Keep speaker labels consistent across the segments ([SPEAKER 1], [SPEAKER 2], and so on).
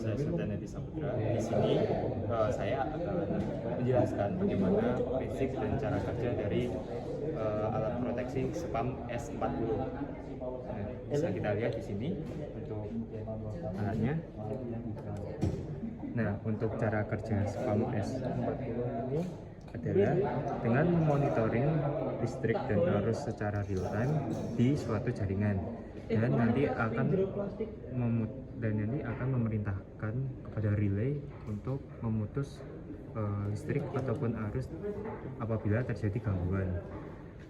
[SPEAKER 1] saya Sultan Edi Saputra. Di sini saya akan menjelaskan bagaimana prinsip dan cara kerja dari alat proteksi spam S40. Nah, bisa kita lihat di sini untuk alatnya. Nah, untuk cara kerja spam S40 ini adalah dengan memonitoring listrik dan arus secara real time di suatu jaringan, dan nanti akan memerintahkan kepada relay untuk memutus listrik ataupun arus apabila terjadi gangguan.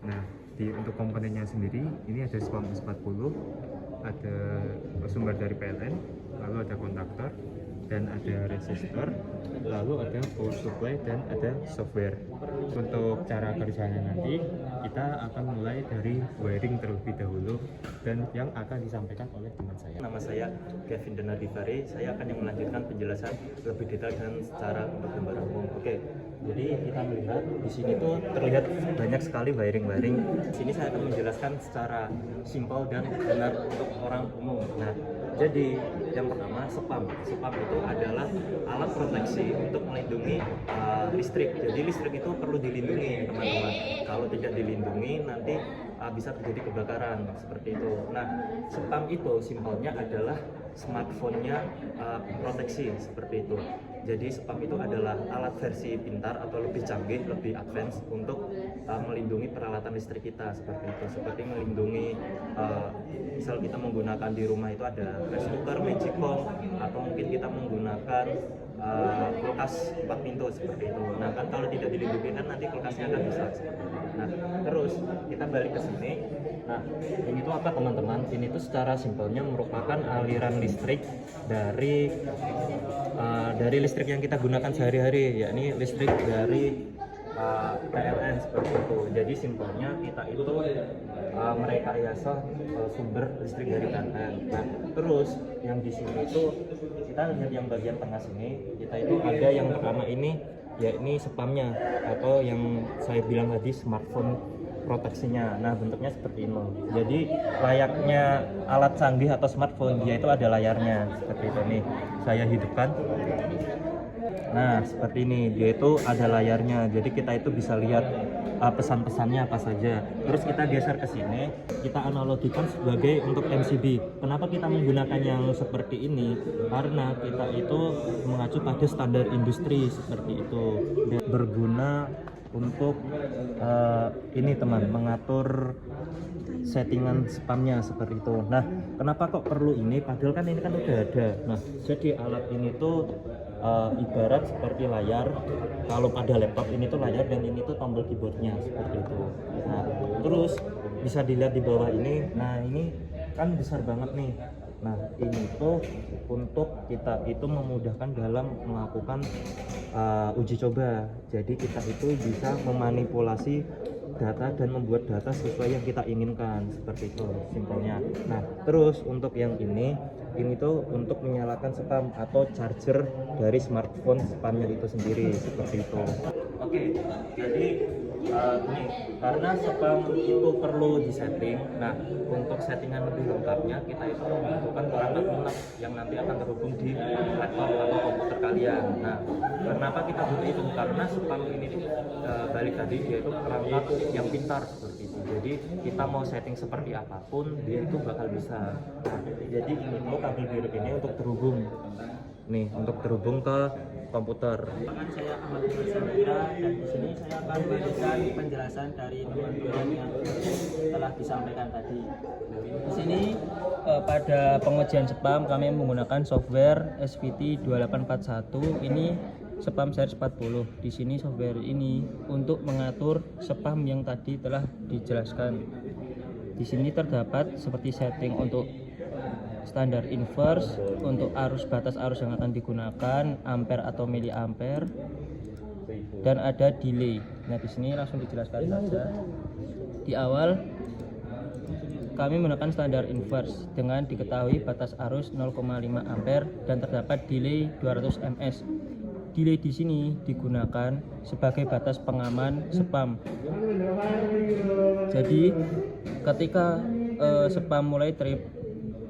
[SPEAKER 1] Nah, untuk komponennya sendiri ini ada spam S40, ada sumber dari PLN, lalu ada kontaktor, dan ada resistor, lalu ada power supply, dan ada software. Untuk cara kerjanya nanti kita akan mulai dari wiring terlebih dahulu, dan yang akan disampaikan oleh teman saya.
[SPEAKER 2] Nama saya Kevin Denardivare. Saya akan yang melanjutkan penjelasan lebih detail dan secara untuk gambaran umum. Oke, jadi kita melihat di sini tuh terlihat banyak sekali wiring-wiring. Di sini saya akan menjelaskan secara simpel dan benar untuk orang umum. Nah, jadi yang pertama spam itu adalah alat proteksi untuk melindungi listrik. Jadi listrik itu perlu dilindungi, teman-teman. Kalau tidak dilindungi nanti bisa terjadi kebakaran seperti itu. Nah, spam itu simpelnya adalah smartphone-nya proteksi seperti itu. Jadi spam itu adalah alat versi pintar atau lebih canggih, lebih advance untuk melindungi peralatan listrik kita seperti itu. Seperti melindungi misal kita menggunakan di rumah itu ada rice cooker, magicom, atau mungkin kita menggunakan kulkas 4 pintu seperti itu. Nah, kan kalau tidak dilindungi kan nanti kulkasnya akan rusak. Nah, terus kita balik ke sini. Nah, ini tuh apa teman-teman? Ini tuh secara simpelnya merupakan aliran listrik dari listrik yang kita gunakan sehari-hari, yakni listrik dari PLN seperti itu. Jadi simpelnya kita itu merekayasa sumber listrik dari PLN. Nah, terus yang di sini itu kita lihat yang bagian tengah sini, kita itu ada yang pertama ini, yakni spamnya atau yang saya bilang tadi smartphone proteksinya. Nah, bentuknya seperti ini. Jadi layaknya alat canggih atau smartphone, dia itu ada layarnya seperti itu nih. Saya hidupkan. Nah, seperti ini, dia itu ada layarnya. Jadi kita itu bisa lihat pesan-pesannya apa saja. Terus kita geser ke sini, kita analogikan sebagai untuk MCB. Kenapa kita menggunakan yang seperti ini? Karena kita itu mengacu pada standar industri seperti itu. Dan berguna untuk ini teman, mengatur settingan spamnya seperti itu. Nah, kenapa kok perlu ini? Padahal kan ini kan udah ada. Nah, jadi alat ini tuh ibarat seperti layar. Kalau pada laptop ini tuh layar dan ini tuh tombol keyboardnya seperti itu. Nah, terus bisa dilihat di bawah ini. Nah, ini kan besar banget nih. Nah, ini tuh untuk kita itu memudahkan dalam melakukan uji coba. Jadi kita itu bisa memanipulasi data dan membuat data sesuai yang kita inginkan seperti itu simpelnya. Nah, terus untuk yang ini tuh untuk menyalakan spam atau charger dari smartphone spamnya itu sendiri seperti itu. Oke, jadi nih, karena spam itu perlu disetting. Nah, untuk settingan lebih lengkapnya kita itu membutuhkan perangkat lunak yang nanti akan terhubung di laptop atau komputer kalian. Nah, kenapa kita butuh itu? Karena spam ini tuh balik tadi dia itu perangkat yang pintar seperti itu. Jadi kita mau setting seperti apapun dia itu bakal bisa. Jadi ini tuh kabel biru ini untuk terhubung. Nih, untuk terhubung ke komputer.
[SPEAKER 3] Saya Ahmad Saputra, dan di sini saya akan memberikan penjelasan dari teman-teman yang telah disampaikan tadi. Di sini pada pengujian spam kami menggunakan software SVT 2841. Ini spam series 40. Di sini software ini untuk mengatur spam yang tadi telah dijelaskan. Di sini terdapat seperti setting untuk standar inverse, untuk batas arus yang akan digunakan, ampere atau miliampere, dan ada delay. Nah, di sini langsung dijelaskan saja. Di awal kami menggunakan standar inverse dengan diketahui batas arus 0,5 ampere dan terdapat delay 200 ms. Delay di sini digunakan sebagai batas pengaman spam. Jadi ketika spam mulai trip,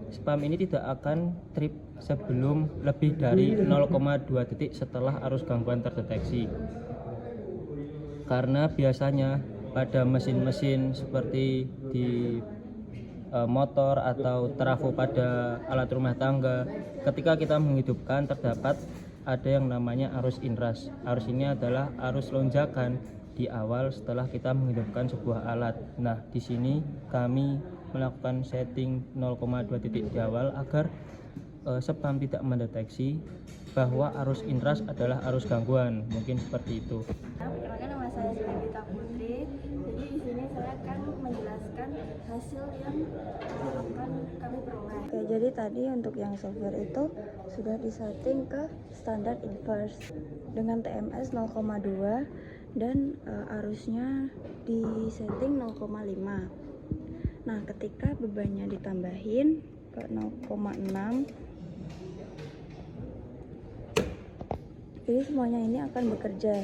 [SPEAKER 3] spam ini tidak akan trip sebelum lebih dari 0,2 detik setelah arus gangguan terdeteksi. Karena biasanya pada mesin-mesin seperti di motor atau trafo pada alat rumah tangga, ketika kita menghidupkan terdapat ada yang namanya arus inrush. Arus ini adalah arus lonjakan di awal setelah kita menghidupkan sebuah alat. Nah, di sini kami melakukan setting 0,2 titik di awal agar spam tidak mendeteksi bahwa arus inrush adalah arus gangguan. Mungkin seperti itu.
[SPEAKER 4] Perkenalkan, nama saya Sylvia Putri. Jadi di sini saya akan menjelaskan hasil yang akan kami peroleh. Oke, jadi tadi untuk yang software itu sudah disetting ke standar inverse dengan TMS 0,2 dan arusnya disetting 0,5. Nah, ketika bebannya ditambahin ke 0,6, jadi semuanya ini akan bekerja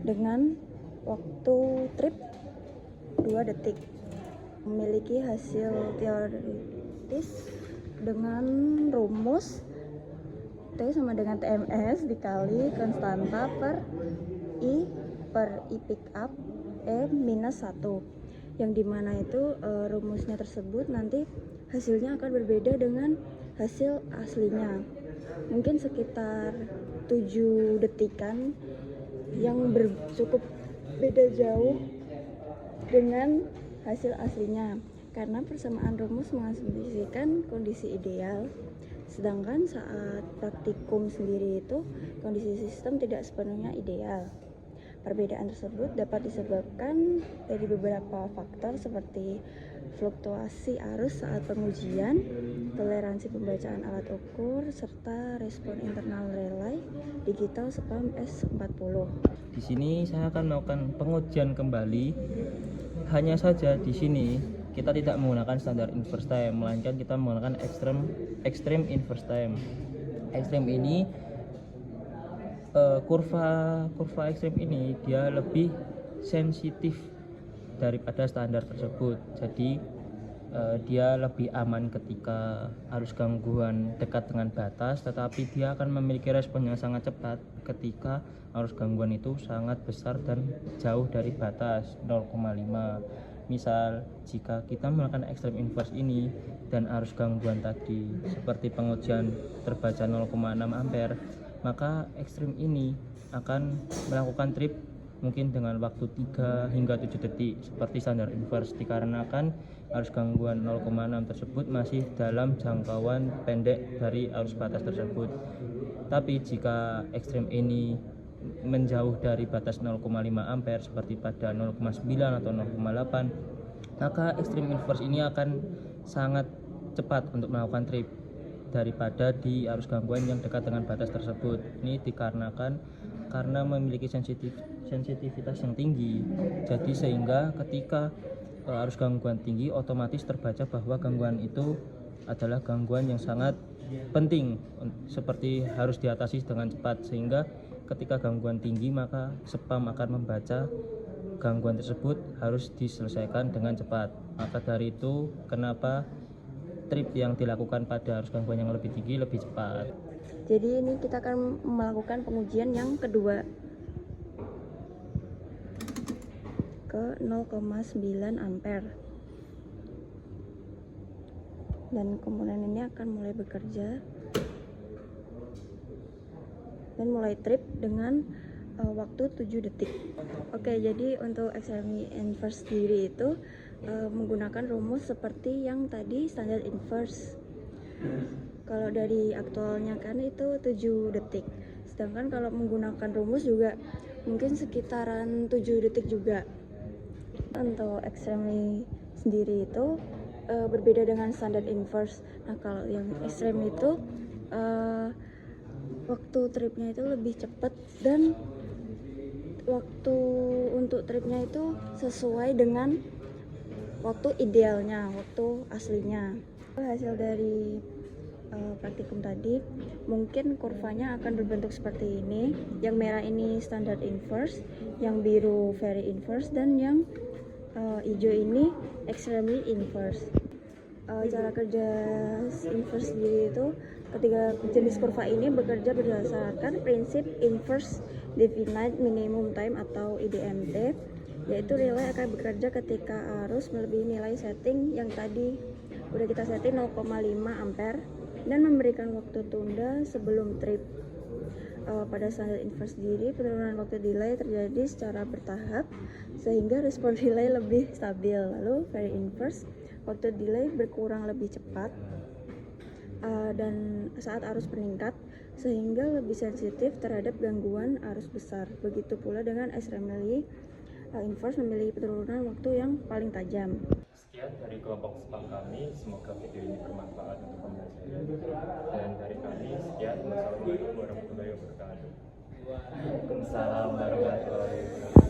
[SPEAKER 4] dengan waktu trip 2 detik. Memiliki hasil teoritis dengan rumus T sama dengan TMS dikali konstanta per I pick up E minus 1, yang dimana itu rumusnya tersebut nanti hasilnya akan berbeda dengan hasil aslinya, mungkin sekitar 7 detikan, yang cukup beda jauh dengan hasil aslinya karena persamaan rumus mengasumsikan kondisi ideal, sedangkan saat praktikum sendiri itu kondisi sistem tidak sepenuhnya ideal. Perbedaan tersebut dapat disebabkan dari beberapa faktor seperti fluktuasi arus saat pengujian, toleransi pembacaan alat ukur, serta respon internal relay digital spam S40.
[SPEAKER 3] Di sini saya akan melakukan pengujian kembali. Hanya saja di sini kita tidak menggunakan standar inverse time, melainkan kita menggunakan extreme inverse time. Extreme ini kurva ekstrem ini dia lebih sensitif daripada standar tersebut. Jadi dia lebih aman ketika arus gangguan dekat dengan batas, tetapi dia akan memiliki respon yang sangat cepat ketika arus gangguan itu sangat besar dan jauh dari batas 0,5. Misal jika kita melakukan extreme inverse ini dan arus gangguan tadi seperti pengujian terbaca 0,6 ampere, maka ekstrim ini akan melakukan trip mungkin dengan waktu 3 hingga 7 detik seperti standar inverse, dikarenakan arus gangguan 0,6 tersebut masih dalam jangkauan pendek dari arus batas tersebut. Tapi jika ekstrim ini menjauh dari batas 0,5 ampere seperti pada 0,9 atau 0,8, maka ekstrim inverse ini akan sangat cepat untuk melakukan trip daripada di arus gangguan yang dekat dengan batas tersebut. Ini dikarenakan karena memiliki sensitivitas yang tinggi, jadi sehingga ketika arus gangguan tinggi otomatis terbaca bahwa gangguan itu adalah gangguan yang sangat penting, seperti harus diatasi dengan cepat, sehingga ketika gangguan tinggi maka spam akan membaca gangguan tersebut harus diselesaikan dengan cepat. Maka dari itu kenapa trip yang dilakukan pada arus gangguan yang lebih tinggi lebih cepat.
[SPEAKER 4] Jadi ini kita akan melakukan pengujian yang kedua ke 0,9 ampere, dan komponen ini akan mulai bekerja dan mulai trip dengan waktu 7 detik. Oke, jadi untuk extreme inverse sendiri itu menggunakan rumus seperti yang tadi standar inverse. Kalau dari aktualnya kan itu 7 detik, sedangkan kalau menggunakan rumus juga mungkin sekitaran 7 detik juga. Untuk extreme sendiri itu berbeda dengan standar inverse. Nah, kalau yang extreme itu waktu tripnya itu lebih cepat dan waktu untuk tripnya itu sesuai dengan waktu idealnya, waktu aslinya. Hasil dari praktikum tadi mungkin kurvanya akan berbentuk seperti ini. Yang merah ini standard inverse, yang biru very inverse, dan yang hijau ini extremely inverse. Cara kerja inverse sendiri itu Ketiga jenis kurva ini bekerja berdasarkan prinsip inverse definite minimum time atau IDMT, yaitu relay akan bekerja ketika arus melebihi nilai setting yang tadi udah kita setting 0,5 ampere dan memberikan waktu tunda sebelum trip. Pada standar inverse sendiri, penurunan waktu delay terjadi secara bertahap sehingga respon relay lebih stabil. Lalu very inverse, waktu delay berkurang lebih cepat dan saat arus meningkat sehingga lebih sensitif terhadap gangguan arus besar. Begitu pula dengan extremely inverse memiliki penurunan waktu yang paling tajam.
[SPEAKER 2] Sekian dari kelompok spam kami, semoga video ini bermanfaat untuk pembelajaran. Dan dari kami, sekian. Wassalamualaikum warahmatullahi wabarakatuh. Waalaikumsalam warahmatullahi wabarakatuh.